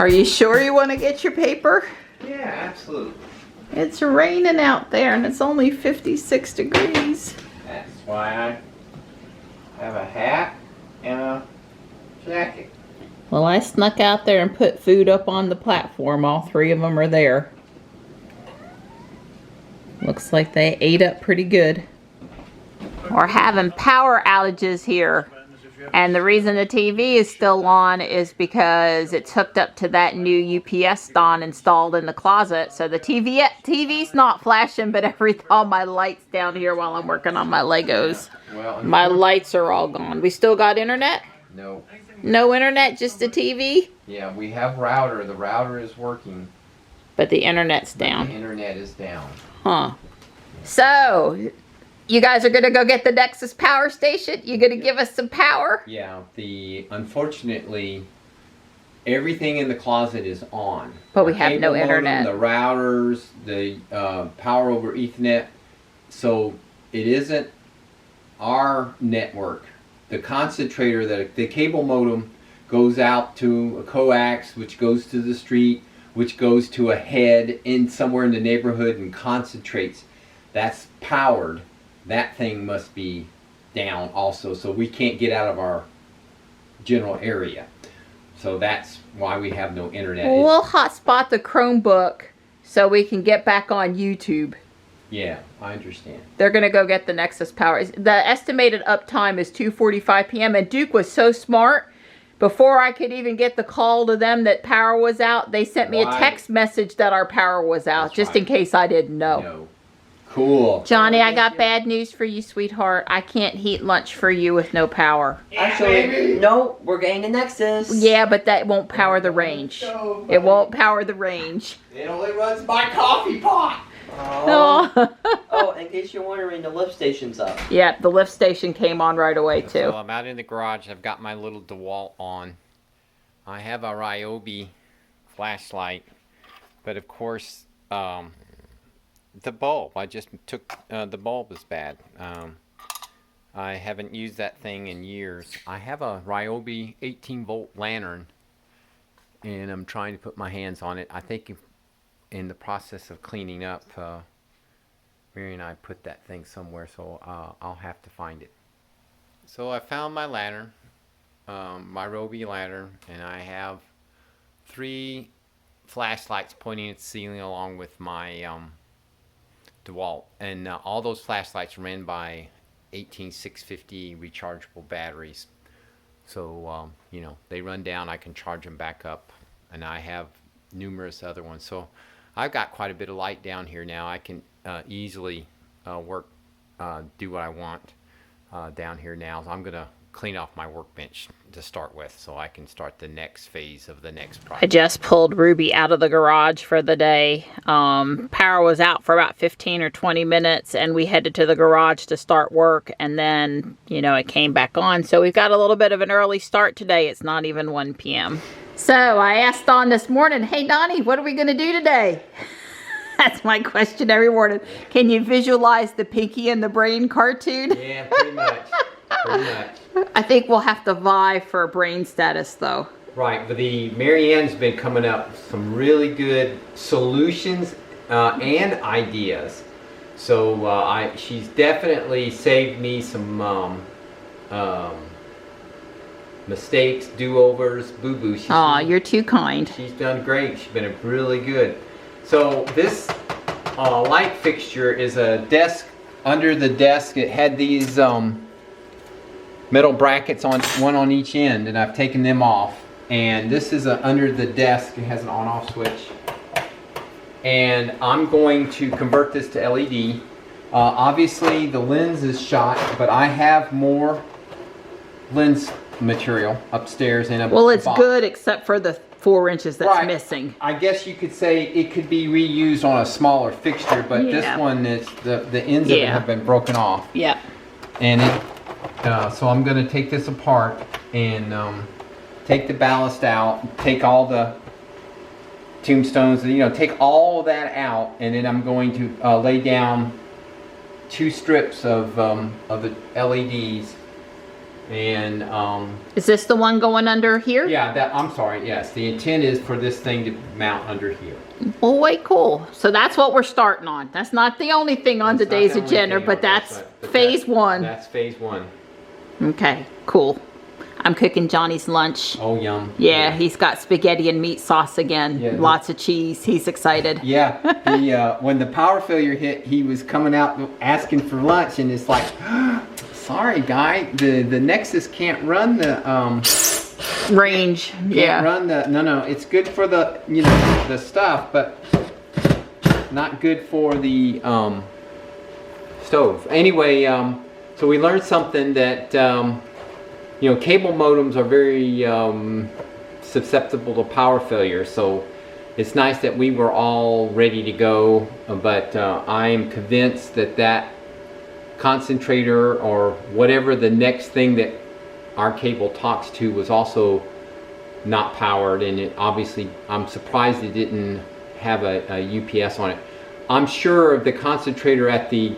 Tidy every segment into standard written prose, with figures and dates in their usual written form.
Are you sure you want to get your paper? Yeah, absolutely. It's raining out there and it's only 56 degrees. That's why I have a hat and a jacket. Well, I snuck out there and put food up on the platform. All three of them are there. Looks like they ate up pretty good. We're having power outages here. And the reason the TV is still on is because it's hooked up to that new UPS stand installed in the closet. So the TV's not flashing, but all my lights down here while I'm working on my Legos. Well, my lights are all gone. We still got internet? No. No internet, just the TV? Yeah, we have router. The router is working. But the internet's down. The internet is down. Huh. So, you guys are going to go get the Nexus power station? You going to give us some power? Yeah, unfortunately, everything in the closet is on. But we have no internet. The routers, the power over Ethernet. So, it isn't our network. The concentrator, the cable modem goes out to a coax, which goes to the street, which goes to a head in somewhere in the neighborhood and concentrates. That's powered. That thing must be down also, so we can't get out of our general area. So that's why we have no internet. Well, we'll hotspot the Chromebook so we can get back on YouTube. Yeah, I understand. They're going to go get the Nexus power. The estimated uptime is 2:45 p.m. And Duke was so smart. Before I could even get the call to them that power was out, they sent me a text message that our power was out, just in case I didn't know. No. Cool. Johnny, I got bad news for you, sweetheart. I can't heat lunch for you with no power. Actually, no, we're getting the Nexus. Yeah, but that won't power the range. It won't power the range. It only runs my coffee pot. Oh. Oh, in case you're wondering, the lift station's up. Yeah, the lift station came on right away, too. So I'm out in the garage. I've got my little DeWalt on. I have a Ryobi flashlight. But, of course, the bulb. I just took, the bulb is bad. I haven't used that thing in years. I have a Ryobi 18-volt lantern. And I'm trying to put my hands on it. I think in the process of cleaning up, Mary and I put that thing somewhere, so I'll have to find it. So I found my lantern, my Ryobi lantern, and I have 3 flashlights pointing at the ceiling along with my DeWalt, and all those flashlights ran by 18650 rechargeable batteries. So you know, they run down, I can charge them back up, and I have numerous other ones. So I've got quite a bit of light down here now. I can easily work, do what I want down here now. So I'm gonna clean off my workbench to start with, so I can start the next phase of the next project. I just pulled Ruby out of the garage for the day. Power was out for about 15 or 20 minutes, and we headed to the garage to start work, and then, you know, it came back on. So we've got a little bit of an early start today. It's not even 1 p.m. So I asked Dawn this morning, hey Donnie, what are we gonna do today? That's my question every morning. Can you visualize the Pinky and the Brain cartoon? Yeah, pretty much. Pretty much. I think we'll have to vie for brain status though. Right, but Mary Ann's been coming up with some really good solutions and ideas. So she's definitely saved me some mistakes, do-overs, boo-boos. Aw, you're too kind. She's done great. She's been really good. So this light fixture is a desk. Under the desk, it had these metal brackets on one on each end, and I've taken them off. And this is under the desk. It has an on-off switch. And I'm going to convert this to LED. Obviously, the lens is shot, but I have more lens material upstairs in a Well, it's box. good except for the 4 inches that's missing. I guess you could say it could be reused on a smaller fixture, but Yeah. this one is the ends of it have been broken off. Yep. And it so I'm going to take this apart and take the ballast out, take all the tombstones, you know, take all that out, and then I'm going to lay down 2 strips of the LEDs And is this the one going under here? yeah, I'm sorry, yes. The intent is for this thing to mount under here. Well, wait, cool. So that's what we're starting on. That's not the only thing on today's agenda, but that's phase one. That's phase one. Okay, cool. I'm cooking Johnny's lunch. Oh, yum. Yeah, he's got spaghetti and meat sauce again. Yeah, lots of cheese. He's excited. Yeah, when the power failure hit, he was coming out asking for lunch, and it's like, sorry, guy, the Nexus can't run the range. Can't run the no. It's good for the the stuff, but not good for the stove. Anyway, so we learned something that cable modems are very susceptible to power failure. So it's nice that we were all ready to go, but I am convinced that concentrator or whatever the next thing that our cable talks to was also not powered, and it obviously, I'm surprised it didn't have a UPS on it. I'm sure the concentrator at the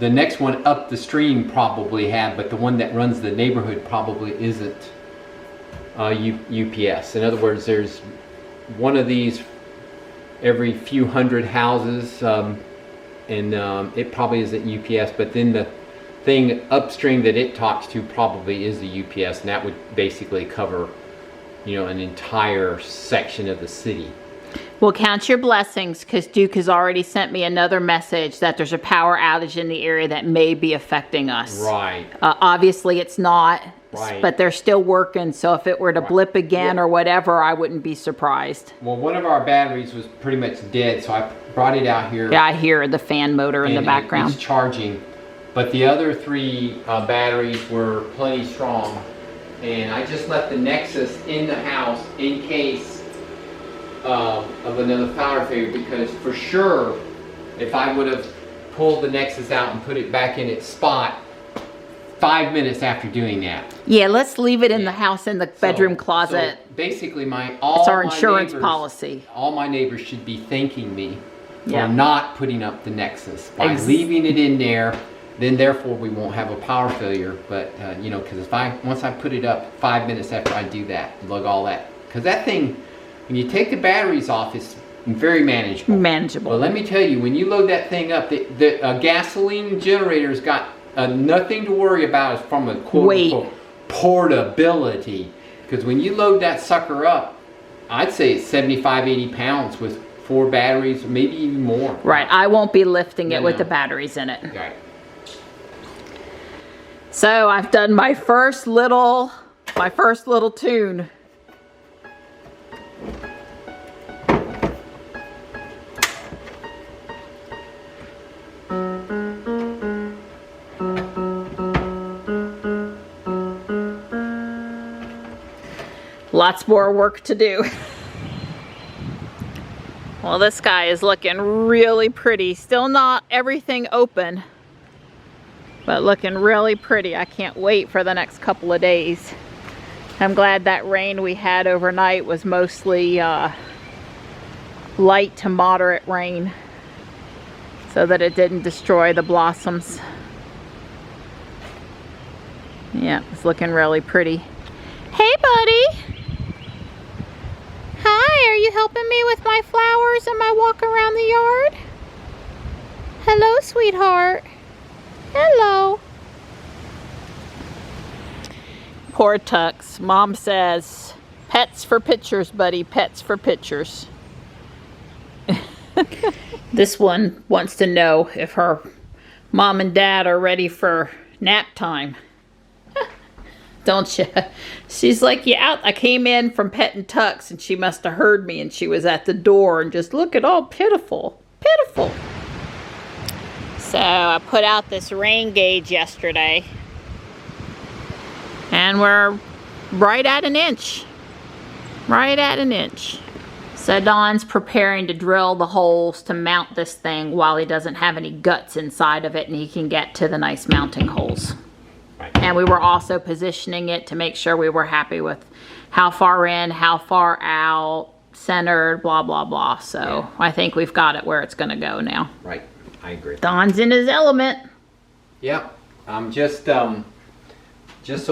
next one up the stream probably had, but the one that runs the neighborhood probably isn't UPS. In other words, there's one of these every few hundred houses, and it probably isn't UPS, but then the thing upstream that it talks to probably is the UPS, and that would basically cover an entire section of the city. Well, count your blessings, because Duke has already sent me another message that there's a power outage in the area that may be affecting us. Right. Obviously it's not, right, but they're still working, so if it were to blip again or whatever, I wouldn't be surprised. Well, one of our batteries was pretty much dead, so I brought it out here. Yeah, I hear the fan motor in the background. It's charging, but the other three batteries were plenty strong, and I just left the Nexus in the house in case of another power failure, because for sure, if I would have pulled the Nexus out and put it back in its spot 5 minutes after doing that. Yeah, let's leave it in the house in the bedroom closet. So basically, it's our insurance policy. All my neighbors should be thanking me for not putting up the Nexus by leaving it in there. Then therefore we won't have a power failure. But because once I put it up 5 minutes after I do that, lug all that, because that thing, when you take the batteries off, it's very manageable. But let me tell you, when you load that thing up, the gasoline generator's got nothing to worry about as from a quote-unquote portability. Because when you load that sucker up, I'd say it's 75, 80 pounds with 4 batteries, maybe even more. Right, I won't be lifting it with the batteries in it. Right. So I've done my first little tune. Lots more work to do. Well, this guy is looking really pretty. Still not everything open, but looking really pretty. I can't wait for the next couple of days. I'm glad that rain we had overnight was mostly light to moderate rain, so that it didn't destroy the blossoms. Yeah, it's looking really pretty. Hey, buddy. Hi, are you helping me with my flowers and my walk around the yard? Hello, sweetheart. Hello. Poor Tux. Mom says, pets for pictures, buddy, pets for pictures. This one wants to know if her mom and dad are ready for nap time. Don't you? She's like, yeah, I came in from petting Tux and she must have heard me and she was at the door and just look at all pitiful. Pitiful. So I put out this rain gauge yesterday and we're right at an inch. Right at an inch. So Don's preparing to drill the holes to mount this thing while he doesn't have any guts inside of it and he can get to the nice mounting holes. And we were also positioning it to make sure we were happy with how far in, how far out, centered, blah, blah, blah. So I think we've got it where it's going to go now. Right. I agree. Don's in his element. Yep. I'm just so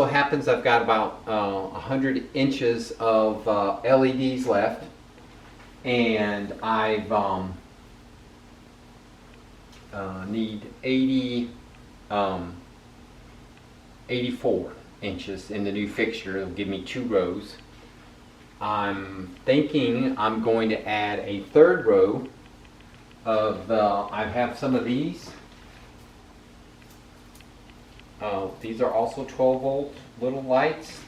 happens I've got about 100 inches of LEDs left, and I've need 84 inches in the new fixture. It'll give me 2 rows. I'm thinking I'm going to add a 3rd row of I have some of these. These are also 12-volt little lights,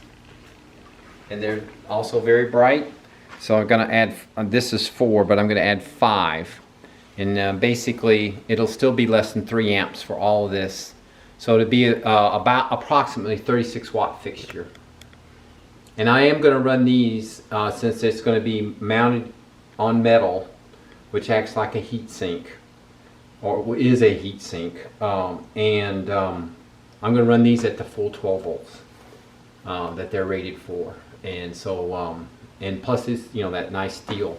and they're also very bright. So I'm going to add, this is 4, but I'm going to add 5. And basically, it'll still be less than 3 amps for all of this. So it'll be about approximately 36-watt fixture. And I am going to run these since it's going to be mounted on metal, which acts like a heat sink, or is a heat sink. I'm going to run these at the full 12 volts that they're rated for. And so, and plus it's, you know, that nice steel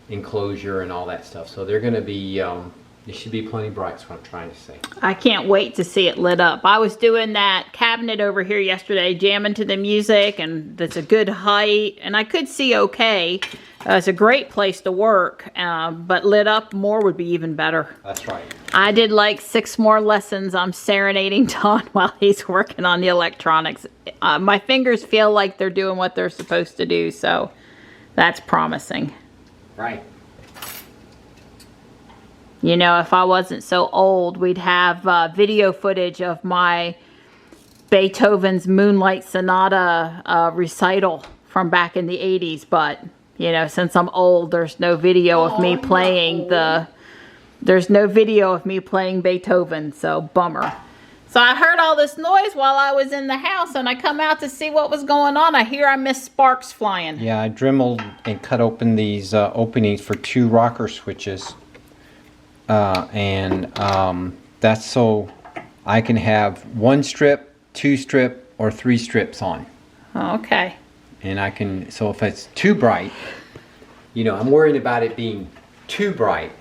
enclosure and all that stuff. So they're going to be, it should be plenty bright, is what I'm trying to say. I can't wait to see it lit up. I was doing that cabinet over here yesterday, jamming to the music, and that's a good height, and I could see okay. It's a great place to work, but lit up more would be even better. That's right. I did like 6 more lessons. I'm serenading Don while he's working on the electronics. My fingers feel like they're doing what they're supposed to do, so that's promising. Right. You know, if I wasn't so old, we'd have video footage of my Beethoven's Moonlight Sonata recital from back in the 80s, but, you know, since I'm old, there's no video of me playing there's no video of me playing Beethoven, so bummer. So I heard all this noise while I was in the house, and I come out to see what was going on. I hear I missed sparks flying. Yeah, I dremeled and cut open these openings for 2 rocker switches. That's so I can have 1 strip, 2 strip, or 3 strips on. Okay. And I can, so if it's too bright, you know, I'm worried about it being too bright.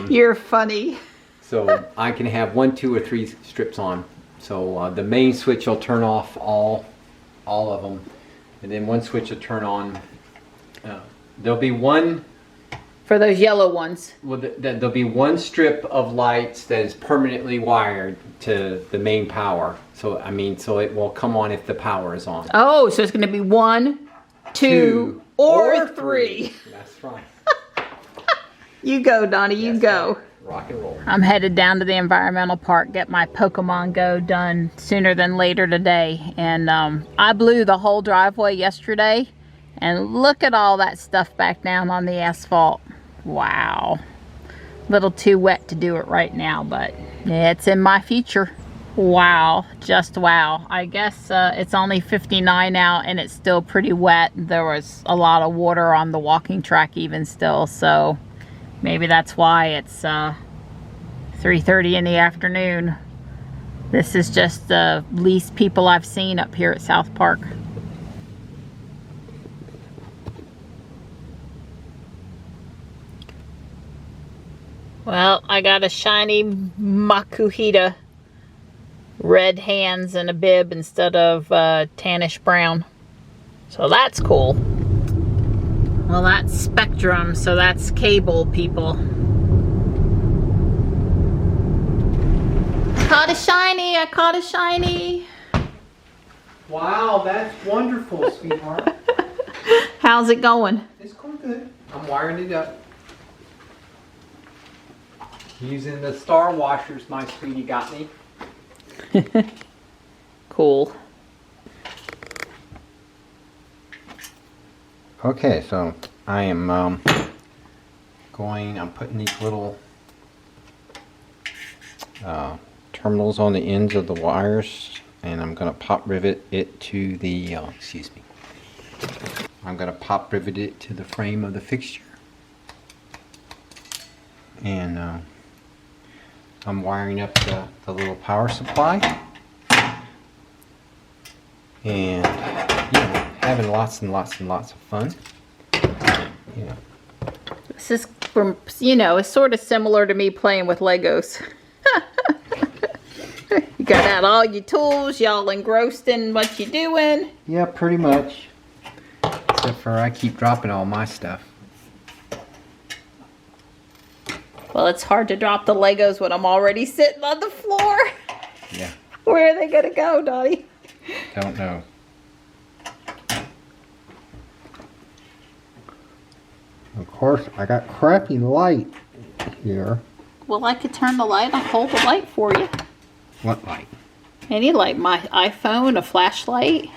You're funny. So I can have 1, 2, or 3 strips on. So the main switch will turn off all of them, and then 1 switch will turn on. There'll be 1. For those yellow ones. Well, there'll be 1 strip of lights that is permanently wired to the main power. So I mean, so it will come on if the power is on. Oh, so it's going to be 1, 2, or 3. That's right. You go, Donnie. You Yes, go. right. Rock and roll. I'm headed down to the environmental park, get my Pokemon Go done sooner than later today. And I blew the whole driveway yesterday. And look at all that stuff back down on the asphalt. Wow. A little too wet to do it right now, but it's in my future. Wow. Just wow. I guess it's only 59 out and it's still pretty wet. There was a lot of water on the walking track even still, so maybe that's why it's 3:30 in the afternoon. This is just the least people I've seen up here at South Park. Well, I got a shiny Makuhita, red hands and a bib instead of tannish brown. So that's cool. Well, that's Spectrum, so that's cable, people. Caught a shiny, I caught a shiny. Wow, that's wonderful, sweetheart. How's it going? It's going good. I'm wiring it up. Using the star washers my sweetie got me. Cool. Okay, so I am I'm putting these little terminals on the ends of the wires, and I'm going to pop rivet it to the, I'm going to pop rivet it to the frame of the fixture. And I'm wiring up the little power supply. And, you know, having lots and lots and lots of fun. You know. This is from, you know, it's sort of similar to me playing with Legos. You got out all your tools, y'all engrossed in what you doing. Yeah, pretty much. Except for I keep dropping all my stuff. Well, it's hard to drop the Legos when I'm already sitting on the floor. Yeah. Where are they gonna go, Dottie? Don't know. Of course, I got crappy light here. Well, I could turn the light on, hold the light for you. What light? Any light, my iPhone, a flashlight.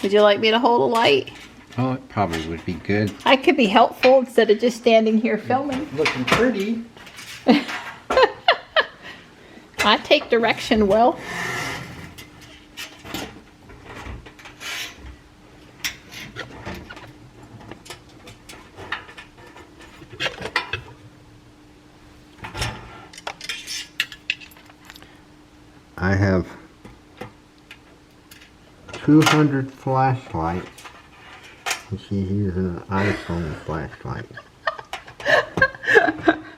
Would you like me to hold a light? Oh, it probably would be good. I could be helpful instead of just standing here filming. Looking pretty. I take direction well. I have 200 flashlights, and she's using an iPhone flashlight.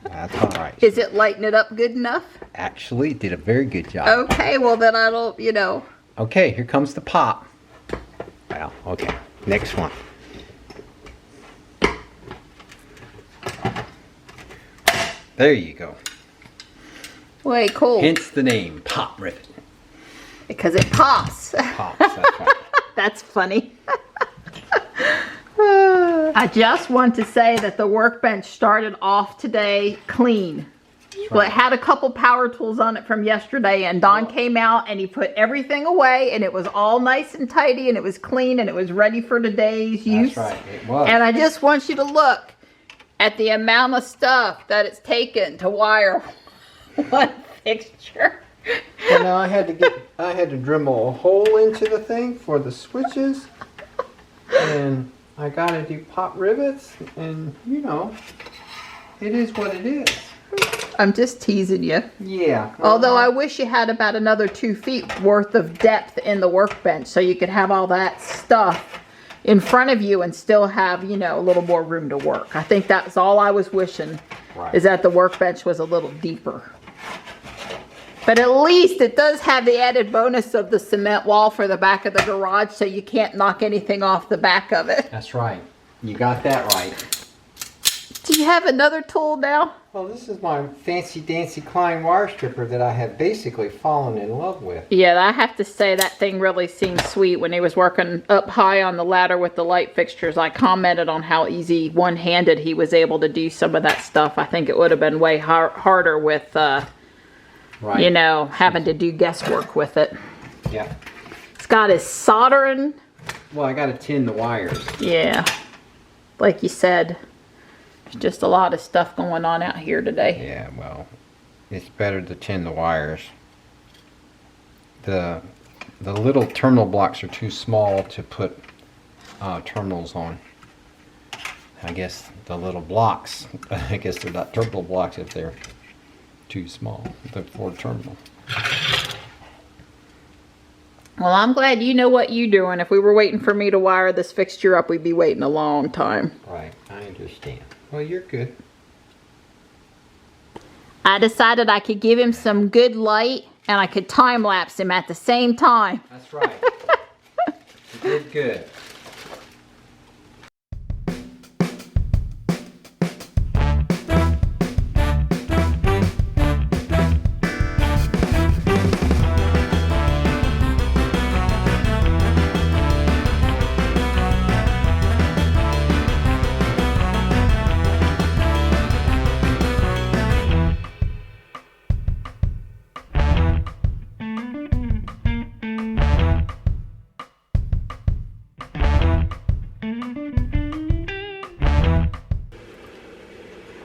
That's alright. Is it lighting it up good enough? Actually, did a very good job. Okay, well then I don't, you know. Okay, here comes the pop. Well, okay. Next one. There you go. Way cool. Hence the name, Pop Rivet. Because it pops. Pops, that's right. That's funny. I just want to say that the workbench started off today clean. Well, it had a couple power tools on it from yesterday, and Don came out and he put everything away, and it was all nice and tidy, and it was clean, and it was ready for today's use. That's right, it was. And I just want you to look at the amount of stuff that it's taken to wire one fixture. Well, now I had to Dremel a hole into the thing for the switches, and I gotta do pop rivets, and you know, it is what it is. I'm just teasing you. Yeah. Although I wish you had about another 2 feet worth of depth in the workbench so you could have all that stuff in front of you and still have, you know, a little more room to work. I think that's all I was wishing, Right. is that the workbench was a little deeper. But at least it does have the added bonus of the cement wall for the back of the garage, so you can't knock anything off the back of it. That's right. You got that right. Do you have another tool now? Well, this is my fancy dancy Klein wire stripper that I have basically fallen in love with. Yeah, I have to say that thing really seemed sweet when he was working up high on the ladder with the light fixtures. I commented on how easy one-handed he was able to do some of that stuff. I think it would have been way harder with, Right. you know, having to do guesswork with it. Yeah. It's got his soldering. Well, I got to tin the wires. Yeah, like you said, there's just a lot of stuff going on out here today. Yeah, well, it's better to tin the wires. The little terminal blocks are too small to put terminals on. I guess the little blocks, I guess they're not terminal blocks if they're too small for a terminal. Well, I'm glad you know what you're doing. If we were waiting for me to wire this fixture up, we'd be waiting a long time. Right, I understand. Well, you're good. I decided I could give him some good light and I could time lapse him at the same time. That's right. You did good.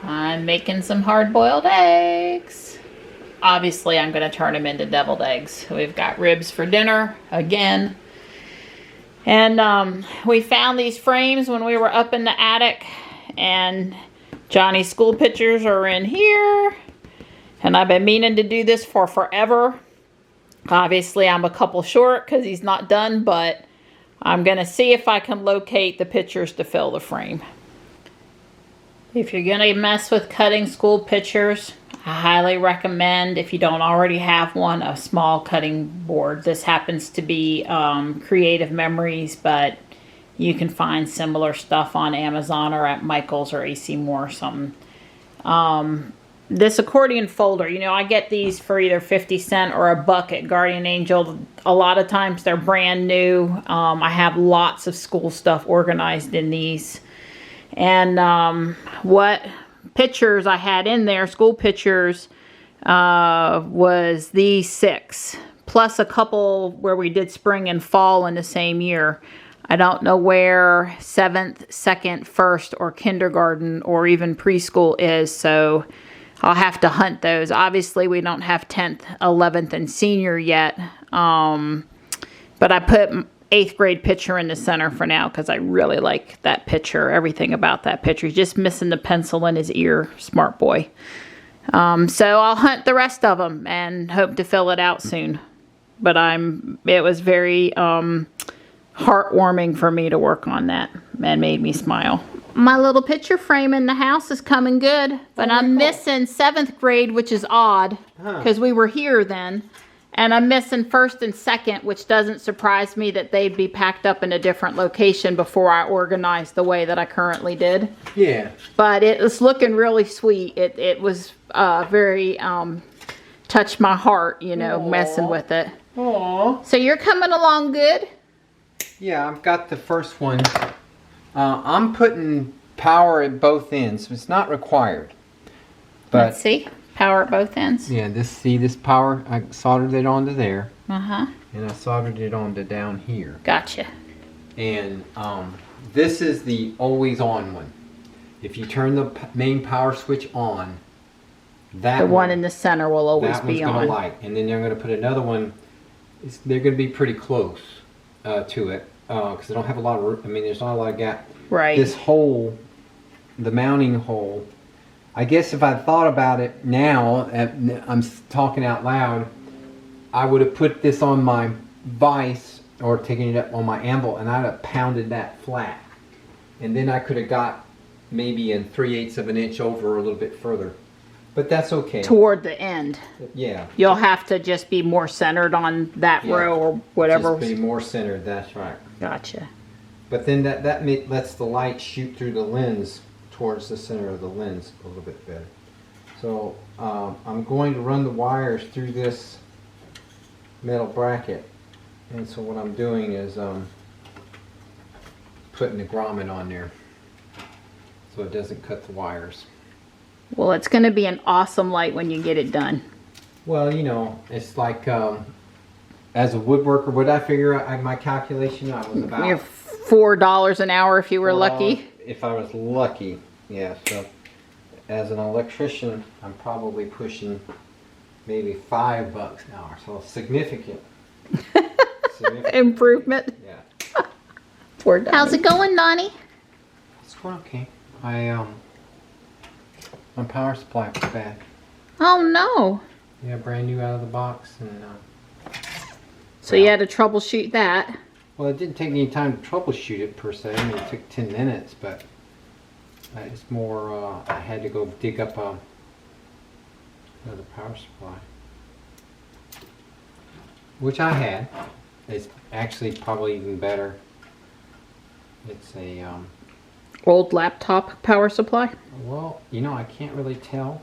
I'm making some hard-boiled eggs. Obviously, I'm going to turn them into deviled eggs. We've got ribs for dinner again. And we found these frames when we were up in the attic. And Johnny's school pictures are in here. And I've been meaning to do this for forever. Obviously, I'm a couple short because he's not done. But I'm going to see if I can locate the pictures to fill the frame. If you're going to mess with cutting school pictures, I highly recommend, if you don't already have one, a small cutting board. This happens to be Creative Memories, but you can find similar stuff on Amazon or at Michael's or AC Moore or something. This accordion folder, you know, I get these for either 50 cents or $1 at Guardian Angel. A lot of times they're brand new. I have lots of school stuff organized in these. And what pictures I had in there, school pictures, was these 6. Plus a couple where we did spring and fall in the same year. I don't know where 7th, 2nd, 1st, or kindergarten, or even preschool is, so I'll have to hunt those. Obviously, we don't have 10th, 11th, and senior yet, but I put 8th grade picture in the center for now because I really like that picture, everything about that picture. He's just missing the pencil in his ear, smart boy. So I'll hunt the rest of them and hope to fill it out soon. But it was very heartwarming for me to work on that and made me smile. My little picture frame in the house is coming good, but I'm missing 7th grade, which is odd because we were here then. And I'm missing 1st and 2nd, which doesn't surprise me that they'd be packed up in a different location before I organized the way that I currently did. Yeah. But it was looking really sweet. It was very, touched my heart, you know, messing with it. Aww. So you're coming along good? Yeah, I've got the first one. I'm putting power at both ends. It's not required. But Let's see. Power at both ends. yeah, this power, I soldered it onto there. Uh-huh. And I soldered it onto down here. Gotcha. And this is the always on one. If you turn the main power switch on, that The one in the center will always that be one's going on. to light. And then they're going to put another one. They're going to be pretty close to it because they don't have a lot of. I mean, there's not a lot of gap. Right. This hole, the mounting hole. I guess if I thought about it now, I'm talking out loud, I would have put this on my vise or taken it up on my anvil and I'd have pounded that flat. And then I could have got maybe in 3/8 of an inch over a little bit further. But that's okay. Toward the end. Yeah. You'll have to just be more centered on that row or whatever. Just be more centered, that's right. Gotcha. But then that lets the light shoot through the lens towards the center of the lens a little bit better. So I'm going to run the wires through this metal bracket, and so what I'm doing is putting the grommet on there so it doesn't cut the wires. Well, it's going to be an awesome light when you get it done. Well, you know, it's like as a woodworker, what I figure out my calculation, I was about You're $4 an hour if you were lucky. If I was lucky, yeah. So as an electrician, I'm probably pushing maybe $5 an hour. So significant. Significant Improvement. Yeah. $4. How's it going, Donnie? It's going okay. My power supply was bad. Oh no. Yeah, brand new out of the box, and So you had to troubleshoot that. well, it didn't take any time to troubleshoot it per se. I mean, it took 10 minutes, but it's more. I had to go dig up another power supply, which I had. It's actually probably even better. It's a Old laptop power supply. well, you know, I can't really tell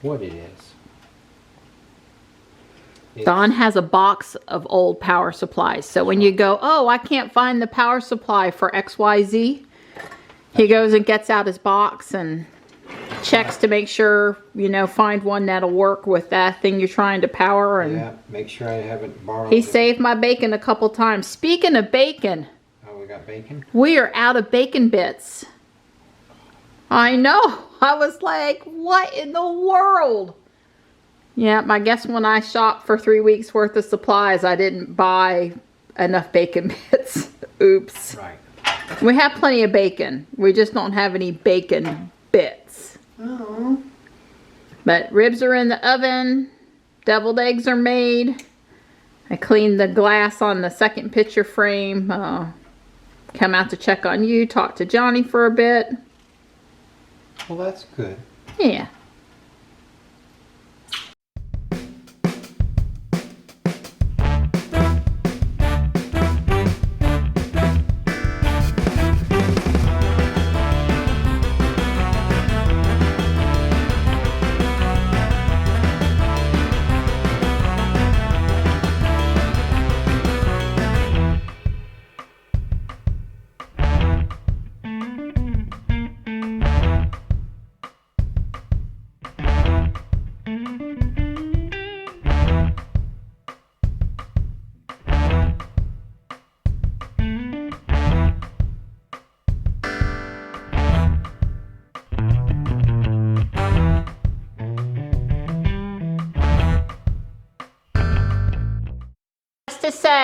what it is. Don has a box of old power supplies. So when you go, oh, I can't find the power supply for XYZ, he goes and gets out his box and checks to make sure, you know, find one that'll work with that thing you're trying to power. And Yeah, make sure I haven't borrowed he it. saved my bacon a couple times. Speaking of bacon, Oh, we got bacon? we are out of bacon bits. I know. I was like, what in the world? Yeah, I guess when I shopped for 3 weeks worth of supplies, I didn't buy enough bacon bits. Oops. Right. We have plenty of bacon. We just don't have any bacon bits. Oh. But ribs are in the oven. Deviled eggs are made. I cleaned the glass on the second picture frame. Come out to check on you. Talk to Johnny for a bit. Well, that's good. Yeah.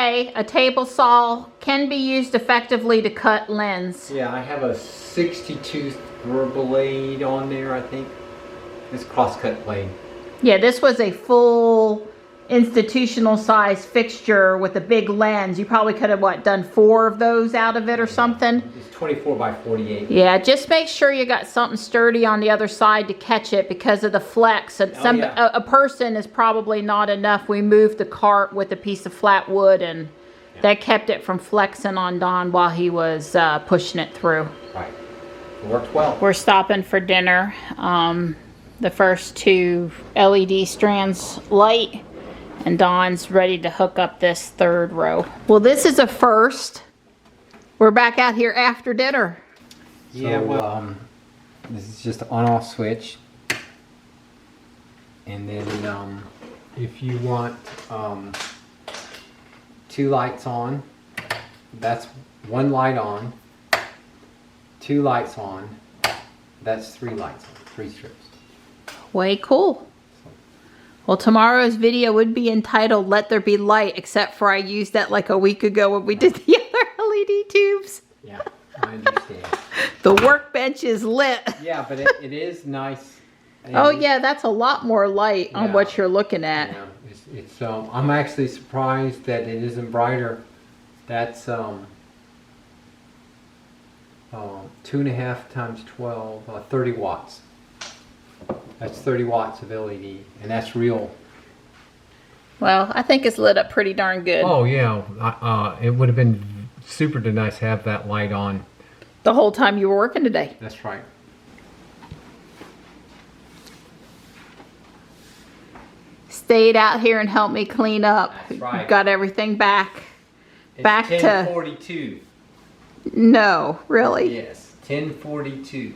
say a table saw can be used effectively to cut lens. Yeah, I have a 60-tooth blade on there, I think. This crosscut blade. Yeah, this was a full institutional size fixture with a big lens. You probably could have, what, done 4 of those out of it or something? It's 24 by 48. Yeah, just make sure you got something sturdy on the other side to catch it because of the flex. And a person is probably not enough. We moved the cart with a piece of flat wood, and that kept it from flexing on Don while he was pushing it through. Right. It worked well. We're stopping for dinner. The first 2 LED strands light, and Don's ready to hook up this 3rd row. Well, this is a first. We're back out here after dinner. Yeah, well, this is just an on-off switch. And then if you want 2 lights on, that's 1 light on, 2 lights on, that's 3 lights on, 3 strips. Way cool. Well, tomorrow's video would be entitled "Let There Be Light," except for I used that like a week ago when we did the other LED tubes. Yeah, I understand. The workbench is lit. Yeah, but it is nice. Oh yeah, that's a lot more light on what you're looking at. Yeah, it's I'm actually surprised that it isn't brighter. That's 2.5 times 12, 30 watts. That's 30 watts of LED, and that's real. Well, I think it's lit up pretty darn good. Oh yeah, it would have been super nice to have that light on. The whole time you were working today. That's right. Stayed out here and helped me clean up. That's right. Got everything back. It's back 1042. No, really? Yes, 1042.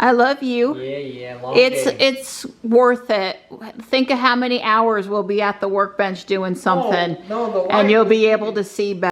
I love you. Yeah, long day. It's worth it. Think of how many hours we'll be at the workbench doing something, Oh, no, and you'll be able to see better.